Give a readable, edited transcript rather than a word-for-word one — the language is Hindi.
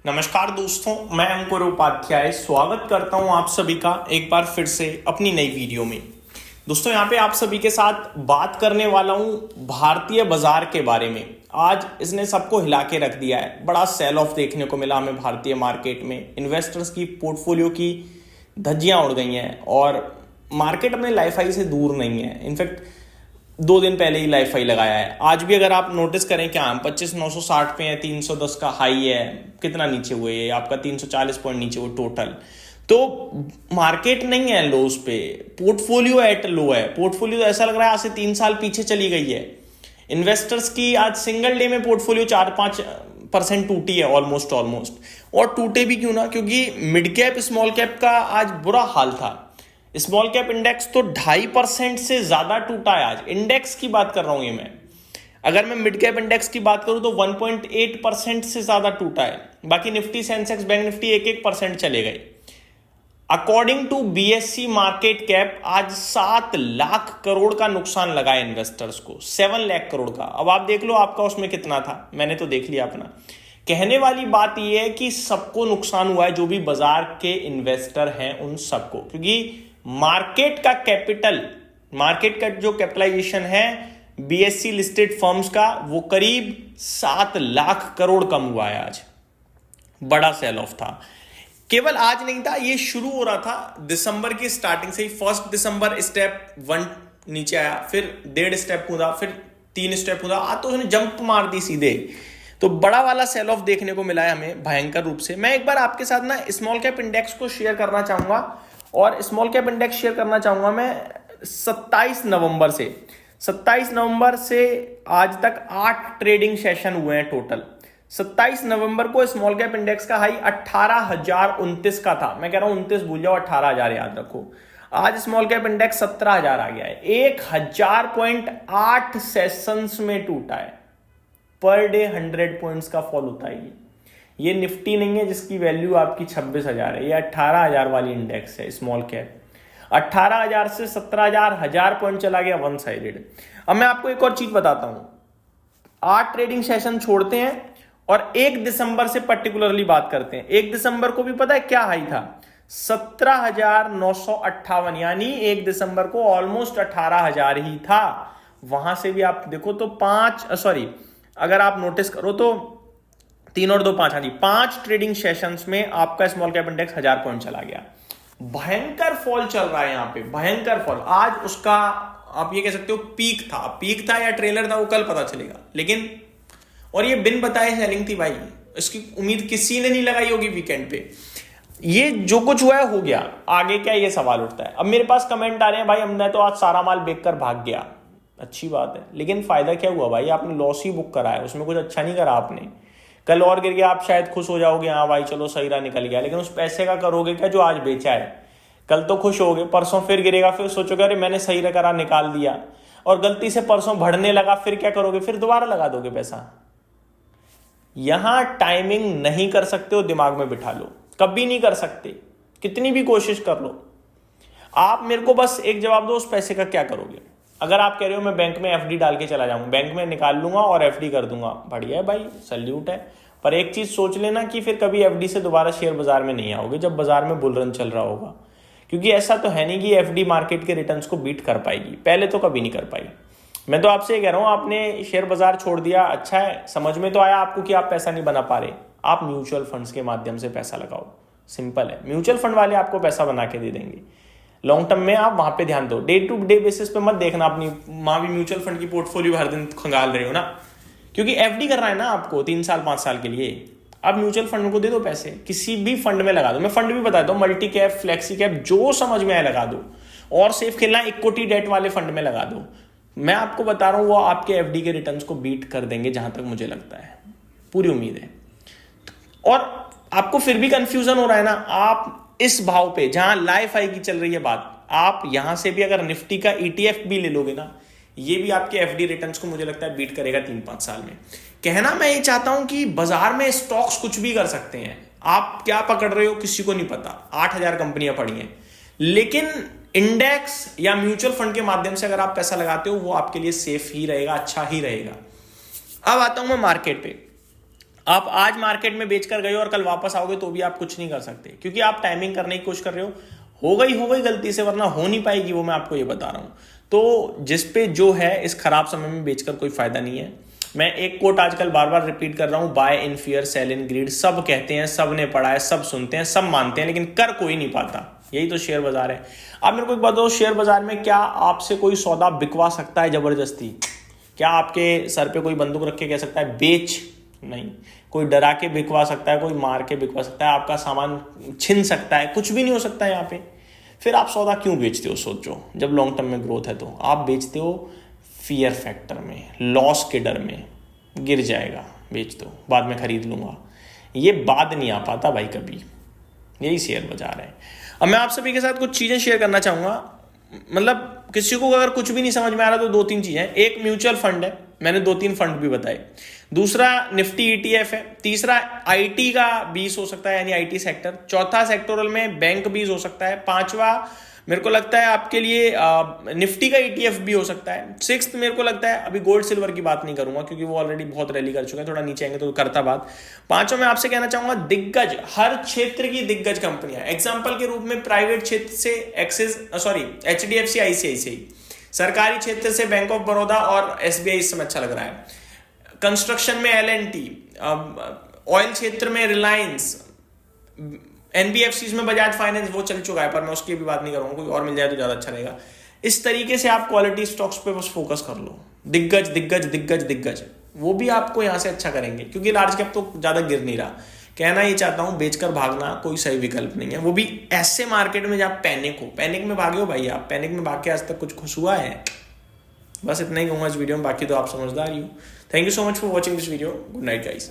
नमस्कार दोस्तों, मैं अंकुर उपाध्याय स्वागत करता हूं आप सभी का एक बार फिर से अपनी नई वीडियो में। दोस्तों यहाँ पे आप सभी के साथ बात करने वाला हूं भारतीय बाजार के बारे में। आज इसने सबको हिला के रख दिया है, बड़ा सेल ऑफ देखने को मिला हमें भारतीय मार्केट में। इन्वेस्टर्स की पोर्टफोलियो की धज्जियां उड़ गई हैं और मार्केट अपने लाइफ हाई से दूर नहीं है। इनफैक्ट 2 दिन पहले ही लाइफ हाई लगाया है। आज भी अगर आप नोटिस करें क्या हम 25,960 पे हैं, 310 का हाई है। कितना नीचे हुए ये आपका 340 पॉइंट नीचे हुए टोटल। तो मार्केट नहीं है लोस पे, पोर्टफोलियो एट लो है। पोर्टफोलियो ऐसा लग रहा है आज से 3 साल पीछे चली गई है। इन्वेस्टर्स की आज सिंगल डे में पोर्टफोलियो 4-5% टूटी है ऑलमोस्ट। और टूटे भी क्यों ना, क्योंकि मिड कैप स्मॉल कैप का आज बुरा हाल था। स्मॉल कैप इंडेक्स तो 2.5% से ज्यादा टूटा है आज। इंडेक्स की बात कर रहा हूं ये मैं। अगर मैं मिड कैप इंडेक्स की बात करूं तो 1.8% से ज्यादा टूटा है। बाकी निफ्टी, सेंसेक्स, बैंक निफ्टी 1-1% चले गए। According to BSC market cap आज 7 लाख करोड़ का नुकसान लगा है इन्वेस्टर्स को, 7 लाख करोड़ का। अब आप देख लो आपका उसमें कितना था, मैंने तो देख लिया अपना। कहने वाली बात यह है कि सबको नुकसान हुआ है, जो भी बाजार के इन्वेस्टर हैं उन सबको, क्योंकि मार्केट का जो कैपिटलाइजेशन है बीएससी लिस्टेड फर्म्स का, वो करीब 7 लाख करोड़ कम हुआ है आज। बड़ा सेल ऑफ था। केवल आज नहीं था, ये शुरू हो रहा था दिसंबर की स्टार्टिंग से ही। 1 दिसंबर स्टेप 1 नीचे आया, फिर 1.5 स्टेप कूदा, फिर 3 स्टेप कूदा। आज तो उसने जंप मार दी सीधे। तो बड़ा वाला सेल ऑफ देखने को मिला है हमें भयंकर रूप से। मैं एक बार आपके साथ ना स्मॉल कैप इंडेक्स को शेयर करना चाहूंगा, और स्मॉल कैप इंडेक्स शेयर करना चाहूंगा मैं 27 नवंबर से आज तक 8 ट्रेडिंग सेशन हुए हैं टोटल। 27 नवंबर को स्मॉल कैप इंडेक्स का हाई 18,029 का था। मैं कह रहा हूं 29 भूल जाओ, 18,000 याद रखो। आज स्मॉल कैप इंडेक्स 17,000 आ गया है। 1,000.8 सेशंस में टूटा है। पर डे 100 पॉइंट्स का फॉल होता है ये निफ्टी नहीं है जिसकी वैल्यू आपकी 26,000 है। ये 18,000 वाली इंडेक्स है स्मॉल कैप। 18,000 से 17,000 पॉइंट चला गया वन साइडेड। अब मैं आपको एक और चीज बताता हूं। 8 ट्रेडिंग सेशन छोड़ते हैं और 1 दिसंबर से पर्टिकुलरली बात करते हैं। 1 दिसंबर को भी पता है क्या हाई था? 17,958, यानी 1 दिसंबर को ऑलमोस्ट 18,000 ही था। वहां से भी आप देखो तो अगर आप नोटिस करो तो 3 और 2 5, हाँ जी, 5 ट्रेडिंग सेशंस में आपका स्मॉल कैप इंडेक्स 1000 पॉइंट चला गया। भयंकर फॉल चल रहा है यहाँ पे, भयंकर फॉल। आज उसका आप ये कह सकते हो पीक था या ट्रेलर था, वो कल पता चलेगा। लेकिन और ये बिन बताए सेलिंग थी भाई, इसकी उम्मीद किसी ने नहीं लगाई होगी वीकेंड पे। ये जो कुछ हुआ है हो गया, आगे क्या ये सवाल उठता है। अब मेरे पास कमेंट आ रहे हैं, भाई हमने तो आज सारा माल बेच कर भाग गया। अच्छी बात है, लेकिन फायदा क्या हुआ भाई? आपने लॉस ही बुक करा है, उसमें कुछ अच्छा नहीं करा आपने। कल और गिर गया, आप शायद खुश हो जाओगे, हाँ भाई चलो सही रहा, निकल गया। लेकिन उस पैसे का करोगे क्या जो आज बेचा है? कल तो खुश होगे, परसों फिर गिरेगा, फिर सोचोगे अरे मैंने सही करा, निकाल दिया। और गलती से परसों बढ़ने लगा, फिर क्या करोगे? फिर दोबारा लगा दोगे पैसा। यहां टाइमिंग नहीं कर सकते हो, दिमाग में बिठा लो, कभी नहीं कर सकते, कितनी भी कोशिश कर लो। आप मेरे को बस एक जवाब दो, उस पैसे का क्या करोगे? अगर आप कह रहे हो मैं बैंक में एफडी डाल के चला जाऊंगा, बैंक में निकाल लूंगा और एफडी कर दूंगा, बढ़िया है भाई, सैल्यूट है। पर एक चीज सोच लेना कि फिर कभी एफडी से दोबारा शेयर बाजार में नहीं आओगे जब बाजार में बुल रन चल रहा होगा। क्योंकि ऐसा तो है नहीं कि एफडी मार्केट के रिटर्न्स को बीट कर पाएगी, पहले तो कभी नहीं कर पाई। मैं तो आपसे ये कह रहा हूं, आपने शेयर बाजार छोड़ दिया, अच्छा है, समझ में तो आया आपको कि आप पैसा नहीं बना पा रहे। आप म्यूचुअल फंड्स के माध्यम से पैसा लगाओ, सिंपल है। म्यूचुअल फंड वाले आपको पैसा बना के दे देंगे। लॉन्ग टर्म में आप वहां पे ध्यान दो, डे टू डे बेसिस पे मत देखना अपनी वहां भी म्यूचुअल फंड की पोर्टफोलियो हर दिन खंगाल रहे हो ना, क्योंकि एफडी करना है ना आपको 3 साल 5 साल के लिए। आप म्यूचुअल फंड को दे दो पैसे, किसी भी फंड में लगा दो। मैं फंड भी बताता हूँ, मल्टी कैप, फ्लेक्सी कैप, जो समझ में आए लगा दो। और सेफ खेलना, इक्विटी डेट वाले फंड में लगा दो। मैं आपको बता रहा हूं वो आपके एफडी के रिटर्न्स को बीट कर देंगे, जहां तक मुझे लगता है, पूरी उम्मीद है। और आपको फिर भी कंफ्यूजन हो रहा है ना, आप इस भाव पे जहां लाइफ हाई की चल रही है बात, आप यहां से भी अगर निफ्टी का ईटीएफ भी ले लोगे ना, ये भी आपके एफडी रिटर्न्स को मुझे लगता है बीट करेगा 3-5 साल में। कहना मैं ये चाहता हूं कि बाजार में स्टॉक्स कुछ भी कर सकते हैं। आप क्या पकड़ रहे हो किसी को नहीं पता, 8,000 कंपनियां पड़ी हैं। लेकिन इंडेक्स या म्यूचुअल फंड के माध्यम से अगर आप पैसा लगाते हो, वो आपके लिए सेफ ही रहेगा, अच्छा ही रहेगा। अब आता हूं मैं मार्केट पे। आप आज मार्केट में बेचकर गए और कल वापस आओगे तो भी आप कुछ नहीं कर सकते, क्योंकि आप टाइमिंग करने की कोशिश कर रहे हो गई गलती से, वरना हो नहीं पाएगी, वो मैं आपको ये बता रहा हूं। तो जिस पे जो है, इस खराब समय में बेचकर कोई फायदा नहीं है। मैं एक कोट आजकल बार बार रिपीट कर रहा हूं, buy in fear sell in greed. सब कहते हैं, सब ने पढ़ा है, सब सुनते हैं, सब मानते हैं, लेकिन कर कोई नहीं पाता। यही तो शेयर बाजार है। आप मेरे को एक बात बताओ, शेयर बाजार में क्या आपसे कोई सौदा बिकवा सकता है जबरदस्ती? क्या आपके सर पे कोई बंदूक रख के कह सकता है बेच? नहीं। कोई डरा के बिकवा सकता है, कोई मार के बिकवा सकता है, आपका सामान छीन सकता है, कुछ भी नहीं हो सकता है यहाँ पे। फिर आप सौदा क्यों बेचते हो? सोचो, जब लॉन्ग टर्म में ग्रोथ है तो आप बेचते हो फियर फैक्टर में, लॉस के डर में, गिर जाएगा बेच दो, बाद में खरीद लूंगा। ये बाद नहीं आ पाता भाई कभी। यही शेयर बाजार है। अब मैं आप सभी के साथ कुछ चीजें शेयर करना चाहूंगा। मतलब किसी को अगर कुछ भी नहीं समझ में आ रहा तो 2-3 चीजें। एक म्यूचुअल फंड है, मैंने 2-3 फंड भी बताए। दूसरा निफ्टी ईटीएफ है। तीसरा आईटी का 20 हो सकता है, यानी आईटी सेक्टर। चौथा सेक्टोरल में बैंक 20 हो सकता है। पांचवा मेरे को लगता है आपके लिए निफ्टी का ईटीएफ भी हो सकता है। सिक्स्थ मेरे को लगता है, अभी गोल्ड सिल्वर की बात नहीं करूंगा क्योंकि वो ऑलरेडी बहुत रैली कर चुके हैं, थोड़ा नीचे आएंगे तो करता बात। पांचों में आपसे कहना चाहूंगा दिग्गज, हर क्षेत्र की दिग्गज कंपनियां। एग्जांपल के रूप में प्राइवेट क्षेत्र से एचडीएफसी आईसीआईसीआई, सरकारी क्षेत्र से बैंक ऑफ बड़ौदा और एसबीआई इस समय अच्छा लग रहा है। कंस्ट्रक्शन में एलएनटी, ऑयल क्षेत्र में रिलायंस, एनबीएफसी में बजाज फाइनेंस, वो चल चुका है पर मैं उसकी भी बात नहीं करूंगा, कोई और मिल जाए तो ज्यादा अच्छा रहेगा। इस तरीके से आप क्वालिटी स्टॉक्स पे बस फोकस कर लो। दिग्गज दिग्गज दिग्गज दिग्गज, वो भी आपको यहां से अच्छा करेंगे, क्योंकि लार्ज कैप तो ज्यादा गिर नहीं रहा। कहना ये चाहता हूं, बेचकर भागना कोई सही विकल्प नहीं है, वो भी ऐसे मार्केट में जहां पैनिक हो। पैनिक में भागे हो भाई आप, पैनिक में भाग के आज तक कुछ खुश हुआ है? बस इतना ही कहूंगा इस वीडियो में, बाकी तो आप समझदार ही हो। Thank you so much for watching this video. Good night guys.